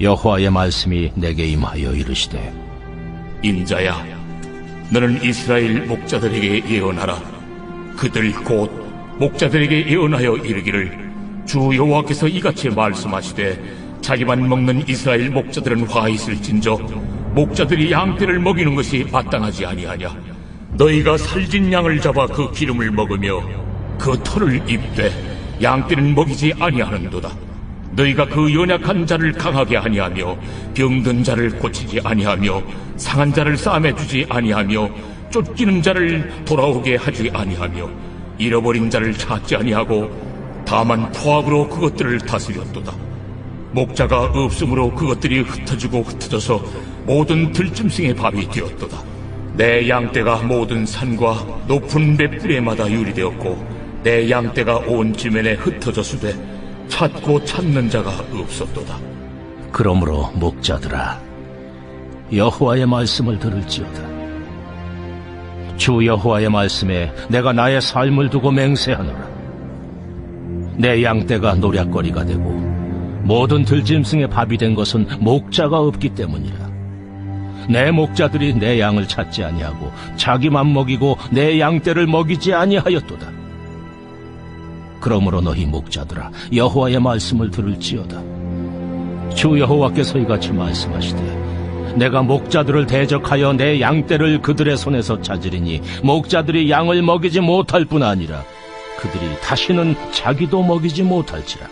여호와의 말씀이 내게 임하여 이르시되, 인자야, 너는 이스라엘 목자들에게 예언하라. 그들 곧 목자들에게 예언하여 이르기를, 주 여호와께서 이같이 말씀하시되, 자기만 먹는 이스라엘 목자들은 화 있을진저 목자들이 양떼를 먹이는 것이 마땅하지 아니하냐. 너희가 살진 양을 잡아 그 기름을 먹으며 그 털을 입되 양떼는 먹이지 아니하는도다. 너희가 그 연약한 자를 강하게 아니하며 병든 자를 고치지 아니하며 상한 자를 싸매 주지 아니하며 쫓기는 자를 돌아오게 하지 아니하며 잃어버린 자를 찾지 아니하고 다만 포악으로 그것들을 다스렸도다. 목자가 없으므로 그것들이 흩어지고 흩어져서 모든 들짐승의 밥이 되었도다. 내 양떼가 모든 산과 높은 맷부리마다 유리되었고 내 양떼가 온 지면에 흩어졌으되 찾고 찾는 자가 없었도다. 그러므로 목자들아, 여호와의 말씀을 들을지어다. 주 여호와의 말씀에 내가 나의 삶을 두고 맹세하노라. 내 양떼가 노략거리가 되고 모든 들짐승의 밥이 된 것은 목자가 없기 때문이라. 내 목자들이 내 양을 찾지 아니하고 자기만 먹이고 내 양떼를 먹이지 아니하였도다. 그러므로 너희 목자들아, 여호와의 말씀을 들을지어다. 주 여호와께서 이같이 말씀하시되, 내가 목자들을 대적하여 내 양떼를 그들의 손에서 찾으리니 목자들이 양을 먹이지 못할 뿐 아니라 그들이 다시는 자기도 먹이지 못할지라.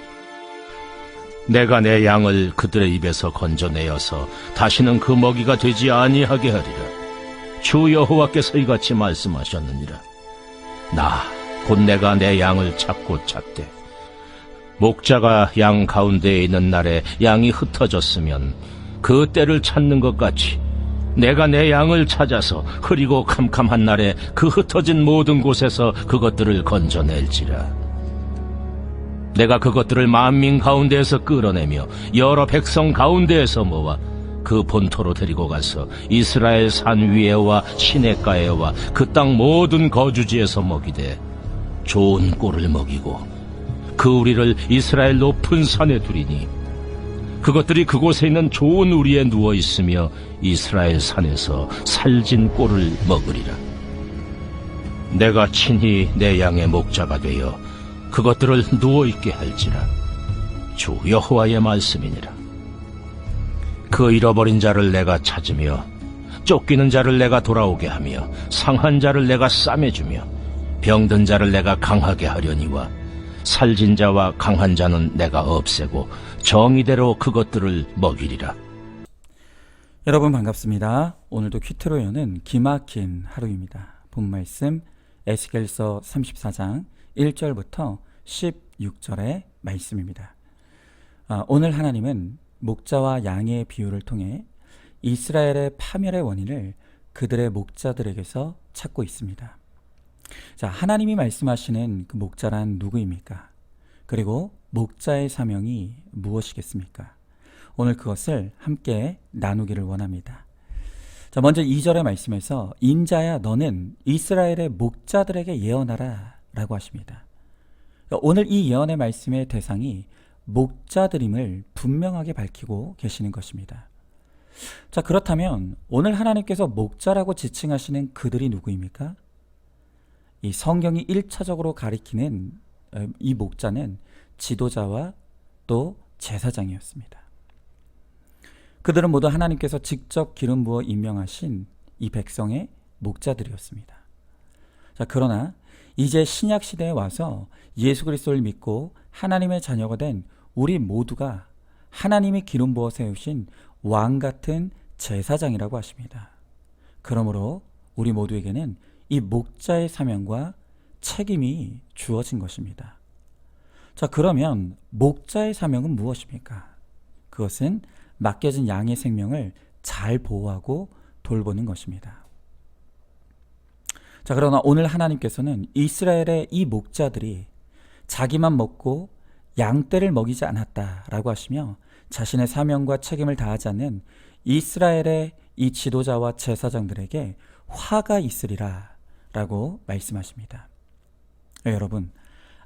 내가 내 양을 그들의 입에서 건져내어서 다시는 그 먹이가 되지 아니하게 하리라. 주 여호와께서 이같이 말씀하셨느니라. 곧 내가 내 양을 찾고 찾되, 목자가 양 가운데에 있는 날에 양이 흩어졌으면 그 때를 찾는 것 같이 내가 내 양을 찾아서 흐리고 캄캄한 날에 그 흩어진 모든 곳에서 그것들을 건져낼지라. 내가 그것들을 만민 가운데에서 끌어내며 여러 백성 가운데에서 모아 그 본토로 데리고 가서 이스라엘 산 위에와 시냇가에와 그 땅 모든 거주지에서 먹이되 좋은 꼴을 먹이고 그 우리를 이스라엘 높은 산에 두리니 그것들이 그곳에 있는 좋은 우리에 누워 있으며 이스라엘 산에서 살진 꼴을 먹으리라. 내가 친히 내 양의 목자가 되어 그것들을 누워있게 할지라. 주 여호와의 말씀이니라. 그 잃어버린 자를 내가 찾으며 쫓기는 자를 내가 돌아오게 하며 상한 자를 내가 싸매주며 병든 자를 내가 강하게 하려니와 살진 자와 강한 자는 내가 없애고 정의대로 그것들을 먹이리라. 여러분 반갑습니다. 오늘도 퀴트로 여는 기막힌 하루입니다. 본 말씀 에스겔서 34장 1절부터 16절의 말씀입니다. 오늘 하나님은 목자와 양의 비유를 통해 이스라엘의 파멸의 원인을 그들의 목자들에게서 찾고 있습니다. 자, 하나님이 말씀하시는 그 목자란 누구입니까? 그리고 목자의 사명이 무엇이겠습니까? 오늘 그것을 함께 나누기를 원합니다. 자, 먼저 2절의 말씀에서 인자야 너는 이스라엘의 목자들에게 예언하라 라고 하십니다. 오늘 이 예언의 말씀의 대상이 목자들임을 분명하게 밝히고 계시는 것입니다. 자, 그렇다면 오늘 하나님께서 목자라고 지칭하시는 그들이 누구입니까? 이 성경이 1차적으로 가리키는 이 목자는 지도자와 또 제사장이었습니다. 그들은 모두 하나님께서 직접 기름 부어 임명하신 이 백성의 목자들이었습니다. 자, 그러나 이제 신약 시대에 와서 예수 그리스도를 믿고 하나님의 자녀가 된 우리 모두가 하나님이 기름 부어 세우신 왕 같은 제사장이라고 하십니다. 그러므로 우리 모두에게는 이 목자의 사명과 책임이 주어진 것입니다. 자, 그러면 목자의 사명은 무엇입니까? 그것은 맡겨진 양의 생명을 잘 보호하고 돌보는 것입니다. 자, 그러나 오늘 하나님께서는 이스라엘의 이 목자들이 자기만 먹고 양떼를 먹이지 않았다라고 하시며 자신의 사명과 책임을 다하지 않는 이스라엘의 이 지도자와 제사장들에게 화가 있으리라 라고 말씀하십니다. 여러분,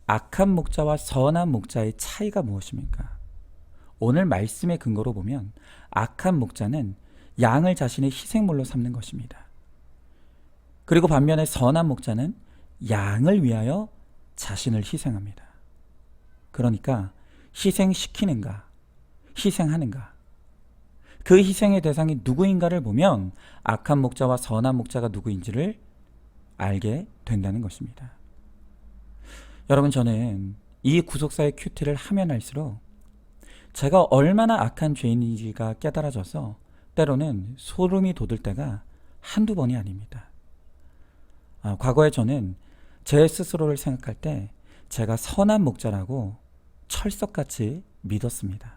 악한 목자와 선한 목자의 차이가 무엇입니까? 오늘 말씀의 근거로 보면 악한 목자는 양을 자신의 희생물로 삼는 것입니다. 그리고 반면에 선한 목자는 양을 위하여 자신을 희생합니다. 그러니까 희생시키는가, 희생하는가, 그 희생의 대상이 누구인가를 보면 악한 목자와 선한 목자가 누구인지를 알게 된다는 것입니다. 여러분, 저는 이 구속사의 큐티를 하면 할수록 제가 얼마나 악한 죄인인지가 깨달아져서 때로는 소름이 돋을 때가 한두 번이 아닙니다. 과거에 저는 제 스스로를 생각할 때 제가 선한 목자라고 철석같이 믿었습니다.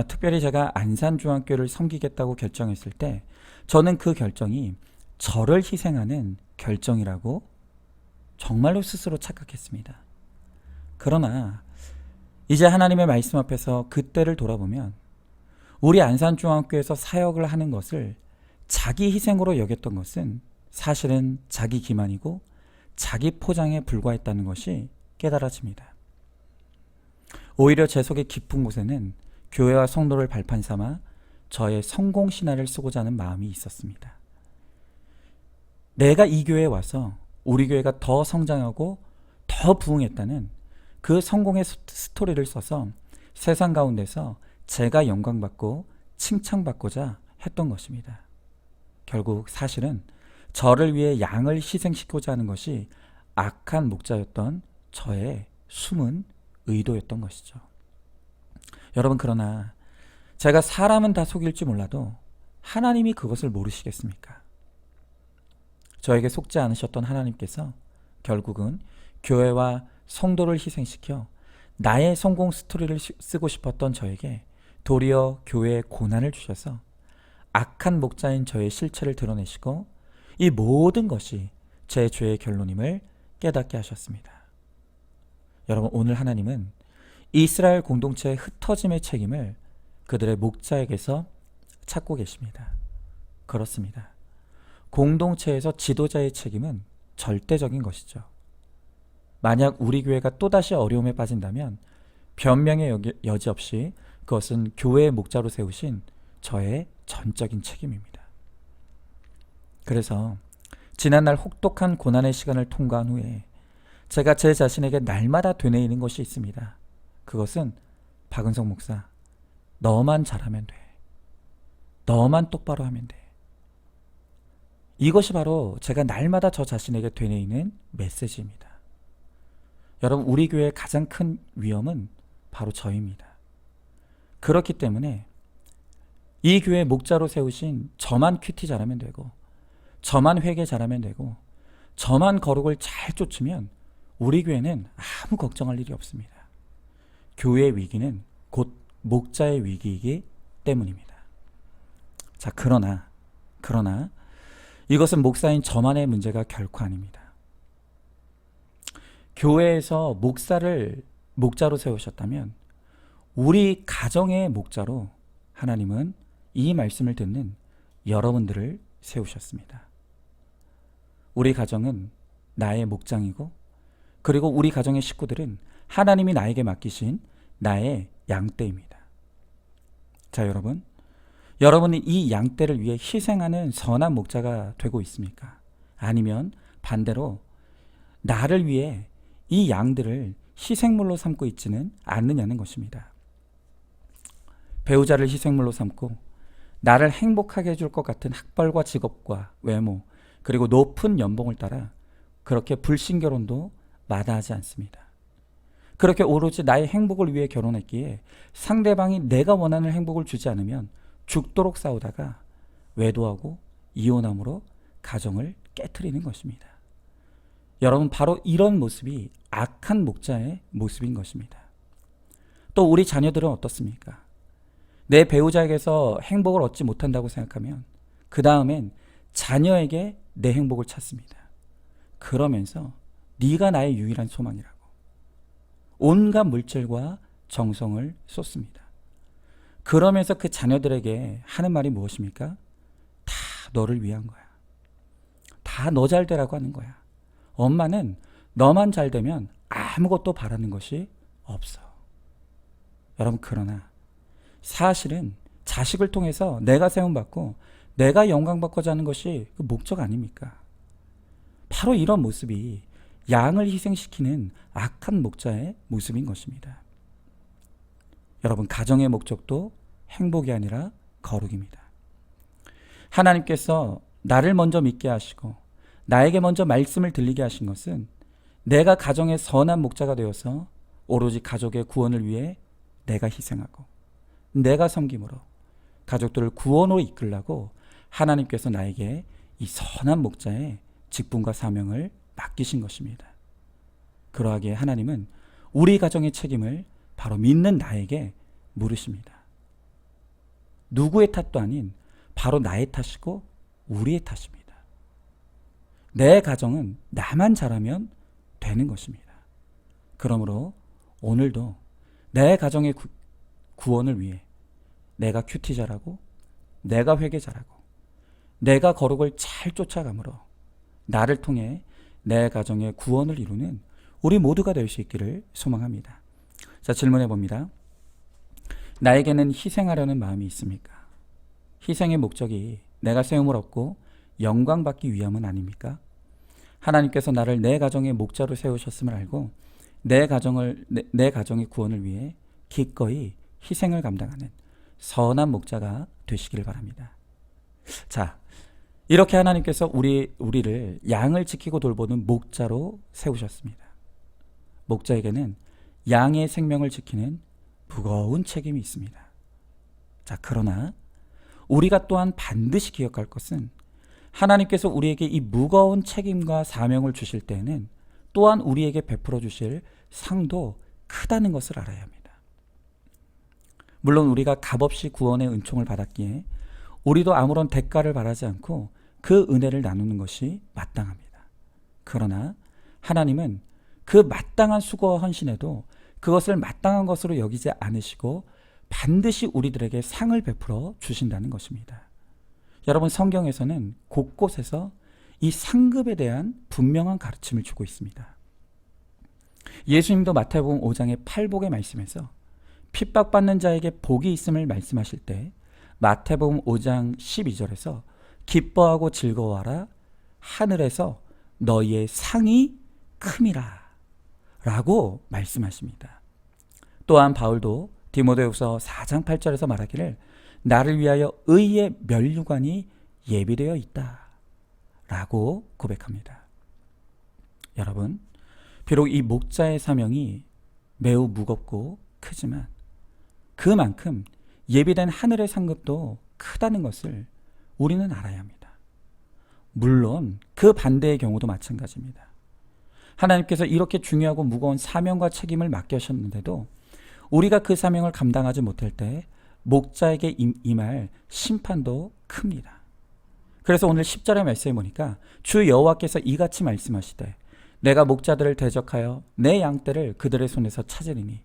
특별히 제가 안산중앙교회를 섬기겠다고 결정했을 때 저는 그 결정이 저를 희생하는 결정이라고 정말로 스스로 착각했습니다. 그러나 이제 하나님의 말씀 앞에서 그때를 돌아보면 우리 안산중앙교회에서 사역을 하는 것을 자기 희생으로 여겼던 것은 사실은 자기 기만이고 자기 포장에 불과했다는 것이 깨달아집니다. 오히려 제 속의 깊은 곳에는 교회와 성도를 발판 삼아 저의 성공 신화를 쓰고자 하는 마음이 있었습니다. 내가 이 교회에 와서 우리 교회가 더 성장하고 더 부흥했다는 그 성공의 스토리를 써서 세상 가운데서 제가 영광받고 칭찬받고자 했던 것입니다. 결국 사실은 저를 위해 양을 희생시키고자 하는 것이 악한 목자였던 저의 숨은 의도였던 것이죠. 여러분, 그러나 제가 사람은 다 속일지 몰라도 하나님이 그것을 모르시겠습니까? 저에게 속지 않으셨던 하나님께서 결국은 교회와 성도를 희생시켜 나의 성공 스토리를 쓰고 싶었던 저에게 도리어 교회에 고난을 주셔서 악한 목자인 저의 실체를 드러내시고 이 모든 것이 제 죄의 결론임을 깨닫게 하셨습니다. 여러분, 오늘 하나님은 이스라엘 공동체의 흩어짐의 책임을 그들의 목자에게서 찾고 계십니다. 그렇습니다. 공동체에서 지도자의 책임은 절대적인 것이죠. 만약 우리 교회가 또다시 어려움에 빠진다면 변명의 여지 없이 그것은 교회의 목자로 세우신 저의 전적인 책임입니다. 그래서 지난날 혹독한 고난의 시간을 통과한 후에 제가 제 자신에게 날마다 되뇌이는 것이 있습니다. 그것은 박은성 목사, 너만 잘하면 돼. 너만 똑바로 하면 돼. 이것이 바로 제가 날마다 저 자신에게 되뇌이는 메시지입니다. 여러분, 우리 교회의 가장 큰 위험은 바로 저입니다. 그렇기 때문에 이 교회 목자로 세우신 저만 큐티 잘하면 되고, 저만 회개 잘하면 되고, 저만 거룩을 잘 쫓으면 우리 교회는 아무 걱정할 일이 없습니다. 교회의 위기는 곧 목자의 위기이기 때문입니다. 자, 그러나 이것은 목사인 저만의 문제가 결코 아닙니다. 교회에서 목사를 목자로 세우셨다면 우리 가정의 목자로 하나님은 이 말씀을 듣는 여러분들을 세우셨습니다. 우리 가정은 나의 목장이고, 그리고 우리 가정의 식구들은 하나님이 나에게 맡기신 나의 양떼입니다. 자, 여러분이 이 양떼를 위해 희생하는 선한 목자가 되고 있습니까? 아니면 반대로 나를 위해 이 양들을 희생물로 삼고 있지는 않느냐는 것입니다. 배우자를 희생물로 삼고 나를 행복하게 해줄 것 같은 학벌과 직업과 외모, 그리고 높은 연봉을 따라 그렇게 불신결혼도 마다하지 않습니다. 그렇게 오로지 나의 행복을 위해 결혼했기에 상대방이 내가 원하는 행복을 주지 않으면 죽도록 싸우다가 외도하고 이혼함으로 가정을 깨트리는 것입니다. 여러분, 바로 이런 모습이 악한 목자의 모습인 것입니다. 또 우리 자녀들은 어떻습니까? 내 배우자에게서 행복을 얻지 못한다고 생각하면 그 다음엔 자녀에게 내 행복을 찾습니다. 그러면서 네가 나의 유일한 소망이라고 온갖 물질과 정성을 쏟습니다. 그러면서 그 자녀들에게 하는 말이 무엇입니까? 다 너를 위한 거야. 다 너 잘 되라고 하는 거야. 엄마는 너만 잘 되면 아무것도 바라는 것이 없어. 여러분, 그러나 사실은 자식을 통해서 내가 세움받고 내가 영광받고자 하는 것이 그 목적 아닙니까? 바로 이런 모습이 양을 희생시키는 악한 목자의 모습인 것입니다. 여러분, 가정의 목적도 행복이 아니라 거룩입니다. 하나님께서 나를 먼저 믿게 하시고 나에게 먼저 말씀을 들리게 하신 것은 내가 가정의 선한 목자가 되어서 오로지 가족의 구원을 위해 내가 희생하고 내가 섬김으로 가족들을 구원으로 이끌라고 하나님께서 나에게 이 선한 목자의 직분과 사명을 맡기신 것입니다. 그러하기에 하나님은 우리 가정의 책임을 바로 믿는 나에게 물으십니다. 누구의 탓도 아닌 바로 나의 탓이고 우리의 탓입니다. 내 가정은 나만 잘하면 되는 것입니다. 그러므로 오늘도 내 가정의 구원을 위해 내가 큐티 잘하고 내가 회개 잘하고 내가 거룩을 잘 쫓아가므로 나를 통해 내 가정의 구원을 이루는 우리 모두가 될 수 있기를 소망합니다. 자, 질문해 봅니다. 나에게는 희생하려는 마음이 있습니까? 희생의 목적이 내가 세움을 얻고 영광받기 위함은 아닙니까? 하나님께서 나를 내 가정의 목자로 세우셨음을 알고 내 가정의 구원을 위해 기꺼이 희생을 감당하는 선한 목자가 되시길 바랍니다. 자, 이렇게 하나님께서 우리를 양을 지키고 돌보는 목자로 세우셨습니다. 목자에게는 양의 생명을 지키는 무거운 책임이 있습니다. 자, 그러나 우리가 또한 반드시 기억할 것은 하나님께서 우리에게 이 무거운 책임과 사명을 주실 때에는 또한 우리에게 베풀어 주실 상도 크다는 것을 알아야 합니다. 물론 우리가 값없이 구원의 은총을 받았기에 우리도 아무런 대가를 바라지 않고 그 은혜를 나누는 것이 마땅합니다. 그러나 하나님은 그 마땅한 수고와 헌신에도 그것을 마땅한 것으로 여기지 않으시고 반드시 우리들에게 상을 베풀어 주신다는 것입니다. 여러분, 성경에서는 곳곳에서 이 상급에 대한 분명한 가르침을 주고 있습니다. 예수님도 마태복음 5장의 팔복의 말씀에서 핍박받는 자에게 복이 있음을 말씀하실 때 마태복음 5장 12절에서 기뻐하고 즐거워하라, 하늘에서 너희의 상이 큼이라 라고 말씀하십니다. 또한 바울도 디모데후서 4장 8절에서 말하기를 나를 위하여 의의 면류관이 예비되어 있다 라고 고백합니다. 여러분, 비록 이 목자의 사명이 매우 무겁고 크지만 그만큼 예비된 하늘의 상급도 크다는 것을 우리는 알아야 합니다. 물론 그 반대의 경우도 마찬가지입니다. 하나님께서 이렇게 중요하고 무거운 사명과 책임을 맡기셨는데도 우리가 그 사명을 감당하지 못할 때 목자에게 임할 심판도 큽니다. 그래서 오늘 10절의 말씀에 보니까 주 여호와께서 이같이 말씀하시되 내가 목자들을 대적하여 내 양떼를 그들의 손에서 찾으리니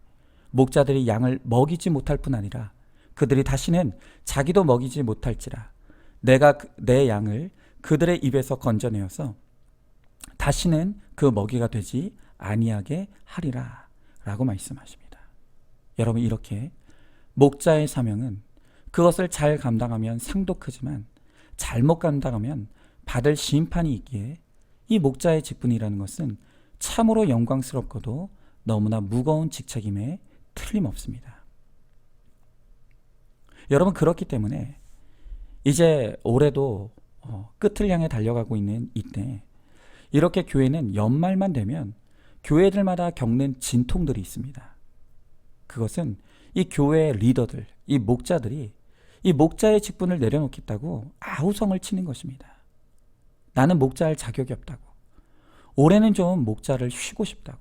목자들이 양을 먹이지 못할 뿐 아니라 그들이 다시는 자기도 먹이지 못할지라 내가 내 양을 그들의 입에서 건져내어서 다시는 그 먹이가 되지 아니하게 하리라 라고 말씀하십니다. 여러분, 이렇게 목자의 사명은 그것을 잘 감당하면 상도 크지만 잘못 감당하면 받을 심판이 있기에 이 목자의 직분이라는 것은 참으로 영광스럽고도 너무나 무거운 직책임에 틀림없습니다. 여러분, 그렇기 때문에 이제 올해도 끝을 향해 달려가고 있는 이때 이렇게 교회는 연말만 되면 교회들마다 겪는 진통들이 있습니다. 그것은 이 교회의 리더들, 이 목자들이 이 목자의 직분을 내려놓겠다고 아우성을 치는 것입니다. 나는 목자할 자격이 없다고. 올해는 좀 목자를 쉬고 싶다고.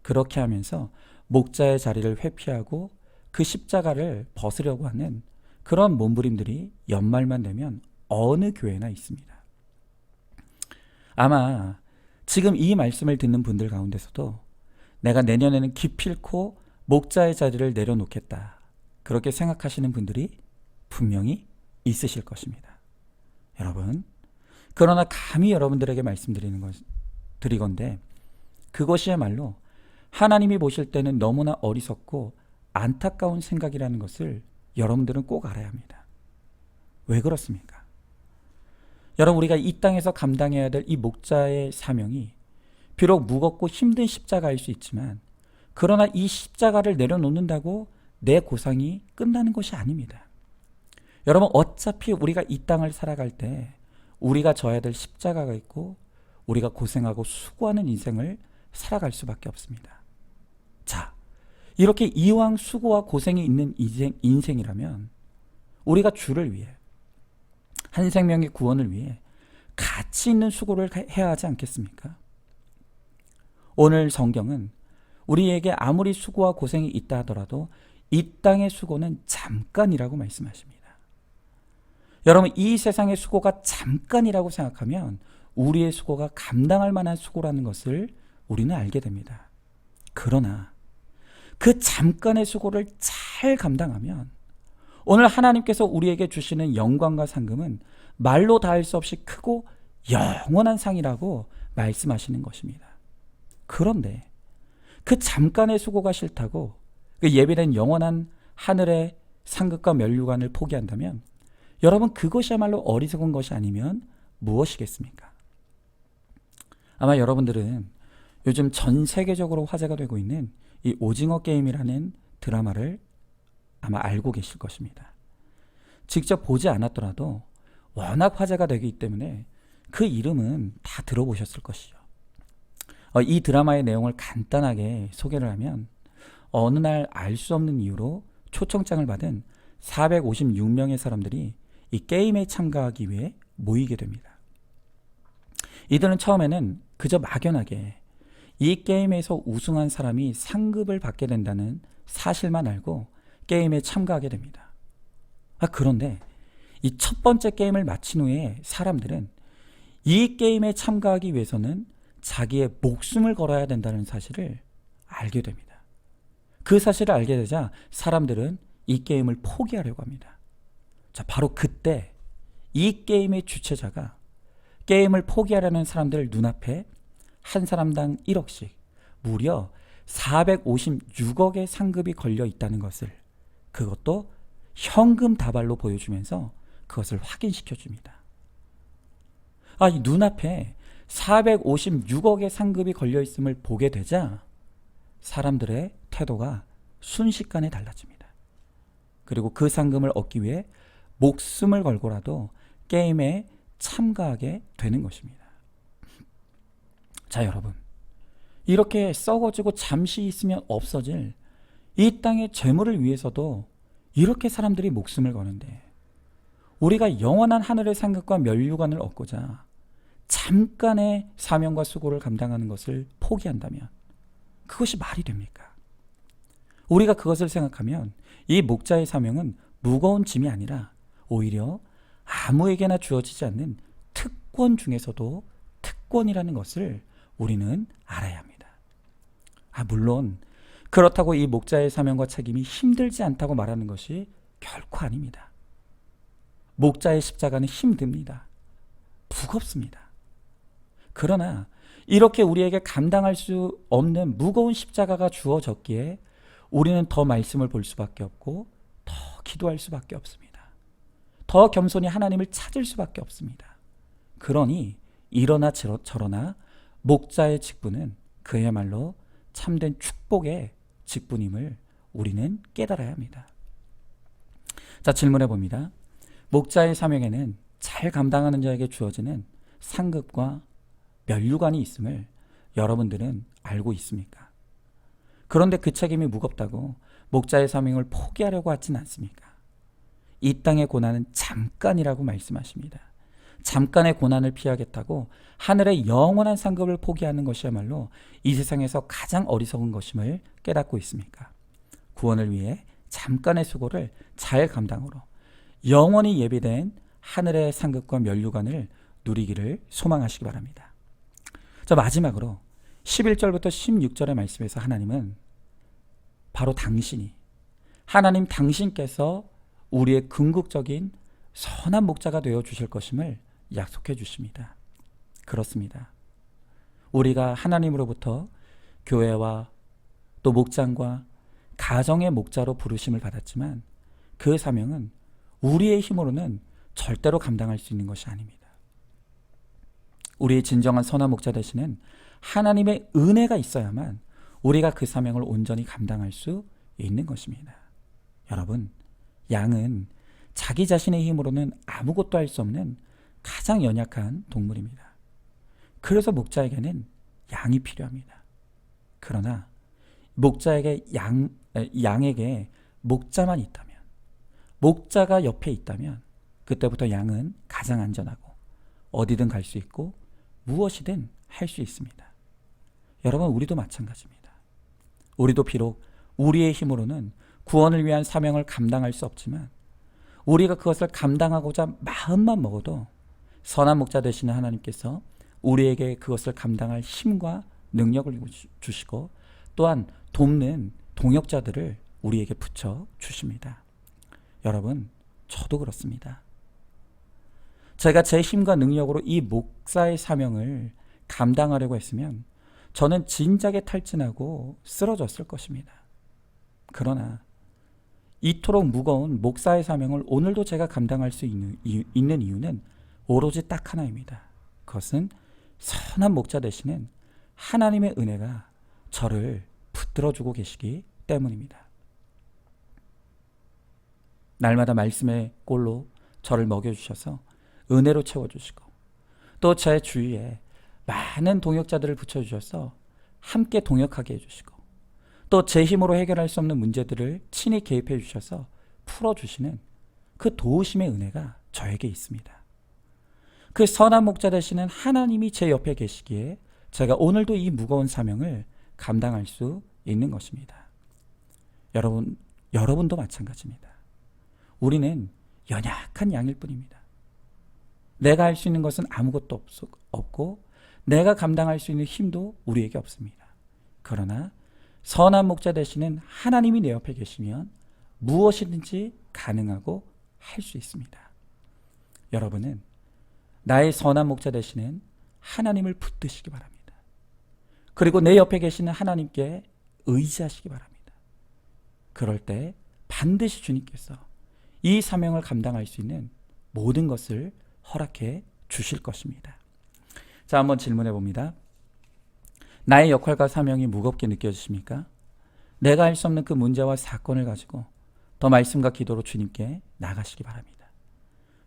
그렇게 하면서 목자의 자리를 회피하고 그 십자가를 벗으려고 하는 그런 몸부림들이 연말만 되면 어느 교회나 있습니다. 아마 지금 이 말씀을 듣는 분들 가운데서도 내가 내년에는 기필코 목자의 자리를 내려놓겠다, 그렇게 생각하시는 분들이 분명히 있으실 것입니다. 여러분, 그러나 감히 여러분들에게 드리건대 그것이야말로 하나님이 보실 때는 너무나 어리석고 안타까운 생각이라는 것을 여러분들은 꼭 알아야 합니다. 왜 그렇습니까? 여러분, 우리가 이 땅에서 감당해야 될 이 목자의 사명이 비록 무겁고 힘든 십자가일 수 있지만, 그러나 이 십자가를 내려놓는다고 내 고상이 끝나는 것이 아닙니다. 여러분, 어차피 우리가 이 땅을 살아갈 때 우리가 져야 될 십자가가 있고 우리가 고생하고 수고하는 인생을 살아갈 수밖에 없습니다. 자, 이렇게 이왕 수고와 고생이 있는 인생이라면 우리가 주를 위해, 한 생명의 구원을 위해 가치 있는 수고를 해야 하지 않겠습니까? 오늘 성경은 우리에게 아무리 수고와 고생이 있다 하더라도 이 땅의 수고는 잠깐이라고 말씀하십니다. 여러분, 이 세상의 수고가 잠깐이라고 생각하면 우리의 수고가 감당할 만한 수고라는 것을 우리는 알게 됩니다. 그러나 그 잠깐의 수고를 잘 감당하면 오늘 하나님께서 우리에게 주시는 영광과 상금은 말로 다할 수 없이 크고 영원한 상이라고 말씀하시는 것입니다. 그런데 그 잠깐의 수고가 싫다고 그 예비된 영원한 하늘의 상급과 면류관을 포기한다면 여러분, 그것이야말로 어리석은 것이 아니면 무엇이겠습니까? 아마 여러분들은 요즘 전 세계적으로 화제가 되고 있는 이 오징어 게임이라는 드라마를 아마 알고 계실 것입니다. 직접 보지 않았더라도 워낙 화제가 되기 때문에 그 이름은 다 들어보셨을 것이죠. 이 드라마의 내용을 간단하게 소개를 하면, 어느 날 알 수 없는 이유로 초청장을 받은 456명의 사람들이 이 게임에 참가하기 위해 모이게 됩니다. 이들은 처음에는 그저 막연하게 이 게임에서 우승한 사람이 상급을 받게 된다는 사실만 알고 게임에 참가하게 됩니다. 그런데 이 첫 번째 게임을 마친 후에 사람들은 이 게임에 참가하기 위해서는 자기의 목숨을 걸어야 된다는 사실을 알게 됩니다. 그 사실을 알게 되자 사람들은 이 게임을 포기하려고 합니다. 자, 바로 그때 이 게임의 주최자가 게임을 포기하려는 사람들 눈앞에 한 사람당 1억씩 무려 456억의 상급이 걸려 있다는 것을, 그것도 현금 다발로 보여주면서 그것을 확인시켜 줍니다. 이 눈앞에 456억의 상급이 걸려 있음을 보게 되자 사람들의 태도가 순식간에 달라집니다. 그리고 그 상금을 얻기 위해 목숨을 걸고라도 게임에 참가하게 되는 것입니다. 자, 여러분, 이렇게 썩어지고 잠시 있으면 없어질 이 땅의 재물을 위해서도 이렇게 사람들이 목숨을 거는데, 우리가 영원한 하늘의 상급과 면류관을 얻고자 잠깐의 사명과 수고를 감당하는 것을 포기한다면 그것이 말이 됩니까? 우리가 그것을 생각하면 이 목자의 사명은 무거운 짐이 아니라 오히려 아무에게나 주어지지 않는 특권 중에서도 특권이라는 것을 우리는 알아야 합니다. 물론 그렇다고 이 목자의 사명과 책임이 힘들지 않다고 말하는 것이 결코 아닙니다. 목자의 십자가는 힘듭니다. 무겁습니다. 그러나 이렇게 우리에게 감당할 수 없는 무거운 십자가가 주어졌기에 우리는 더 말씀을 볼 수밖에 없고 더 기도할 수밖에 없습니다. 더 겸손히 하나님을 찾을 수밖에 없습니다. 그러니 이러나 저러나 목자의 직분은 그야말로 참된 축복의 직분임을 우리는 깨달아야 합니다. 자, 질문해 봅니다. 목자의 사명에는 잘 감당하는 자에게 주어지는 상급과 면류관이 있음을 여러분들은 알고 있습니까? 그런데 그 책임이 무겁다고 목자의 사명을 포기하려고 하진 않습니까? 이 땅의 고난은 잠깐이라고 말씀하십니다. 잠깐의 고난을 피하겠다고 하늘의 영원한 상급을 포기하는 것이야말로 이 세상에서 가장 어리석은 것임을 깨닫고 있습니까? 구원을 위해 잠깐의 수고를 잘 감당으로 영원히 예비된 하늘의 상급과 면류관을 누리기를 소망하시기 바랍니다. 자, 마지막으로 11절부터 16절의 말씀에서 하나님은 바로 하나님 당신께서 우리의 궁극적인 선한 목자가 되어 주실 것임을 약속해 주십니다. 그렇습니다. 우리가 하나님으로부터 교회와 또 목장과 가정의 목자로 부르심을 받았지만 그 사명은 우리의 힘으로는 절대로 감당할 수 있는 것이 아닙니다. 우리의 진정한 선한 목자 되시는 하나님의 은혜가 있어야만 우리가 그 사명을 온전히 감당할 수 있는 것입니다. 여러분, 양은 자기 자신의 힘으로는 아무것도 할 수 없는 가장 연약한 동물입니다. 그래서 목자에게는 양이 필요합니다. 그러나 목자에게 양에게 목자만 있다면, 목자가 옆에 있다면 그때부터 양은 가장 안전하고 어디든 갈 수 있고 무엇이든 할 수 있습니다. 여러분, 우리도 마찬가지입니다. 우리도 비록 우리의 힘으로는 구원을 위한 사명을 감당할 수 없지만 우리가 그것을 감당하고자 마음만 먹어도 선한 목자 되시는 하나님께서 우리에게 그것을 감당할 힘과 능력을 주시고 또한 돕는 동역자들을 우리에게 붙여 주십니다. 여러분, 저도 그렇습니다. 제가 제 힘과 능력으로 이 목사의 사명을 감당하려고 했으면 저는 진작에 탈진하고 쓰러졌을 것입니다. 그러나 이토록 무거운 목사의 사명을 오늘도 제가 감당할 수 있는 이유는 오로지 딱 하나입니다. 그것은 선한 목자 되시는 하나님의 은혜가 저를 붙들어주고 계시기 때문입니다. 날마다 말씀의 꼴로 저를 먹여주셔서 은혜로 채워주시고 또 제 주위에 많은 동역자들을 붙여주셔서 함께 동역하게 해주시고 또 제 힘으로 해결할 수 없는 문제들을 친히 개입해 주셔서 풀어주시는 그 도우심의 은혜가 저에게 있습니다. 그 선한 목자 되시는 하나님이 제 옆에 계시기에 제가 오늘도 이 무거운 사명을 감당할 수 있는 것입니다. 여러분도 마찬가지입니다. 우리는 연약한 양일 뿐입니다. 내가 할 수 있는 것은 아무것도 없고 내가 감당할 수 있는 힘도 우리에게 없습니다. 그러나 선한 목자 되시는 하나님이 내 옆에 계시면 무엇이든지 가능하고 할 수 있습니다. 여러분은 나의 선한 목자 되시는 하나님을 붙드시기 바랍니다. 그리고 내 옆에 계시는 하나님께 의지하시기 바랍니다. 그럴 때 반드시 주님께서 이 사명을 감당할 수 있는 모든 것을 허락해 주실 것입니다. 자, 한번 질문해 봅니다. 나의 역할과 사명이 무겁게 느껴지십니까? 내가 할 수 없는 그 문제와 사건을 가지고 더 말씀과 기도로 주님께 나가시기 바랍니다.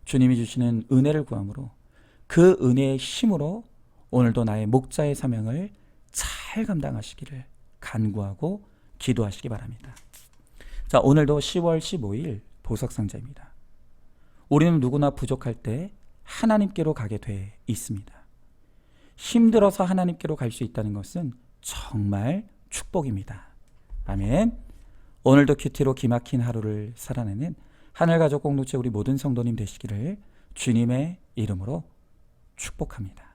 주님이 주시는 은혜를 구함으로 그 은혜의 힘으로 오늘도 나의 목자의 사명을 잘 감당하시기를 간구하고 기도하시기 바랍니다. 자, 오늘도 10월 15일 보석상자입니다. 우리는 누구나 부족할 때 하나님께로 가게 돼 있습니다. 힘들어서 하나님께로 갈 수 있다는 것은 정말 축복입니다. 아멘. 오늘도 큐티로 기막힌 하루를 살아내는 하늘가족 공동체 우리 모든 성도님 되시기를 주님의 이름으로 축복합니다.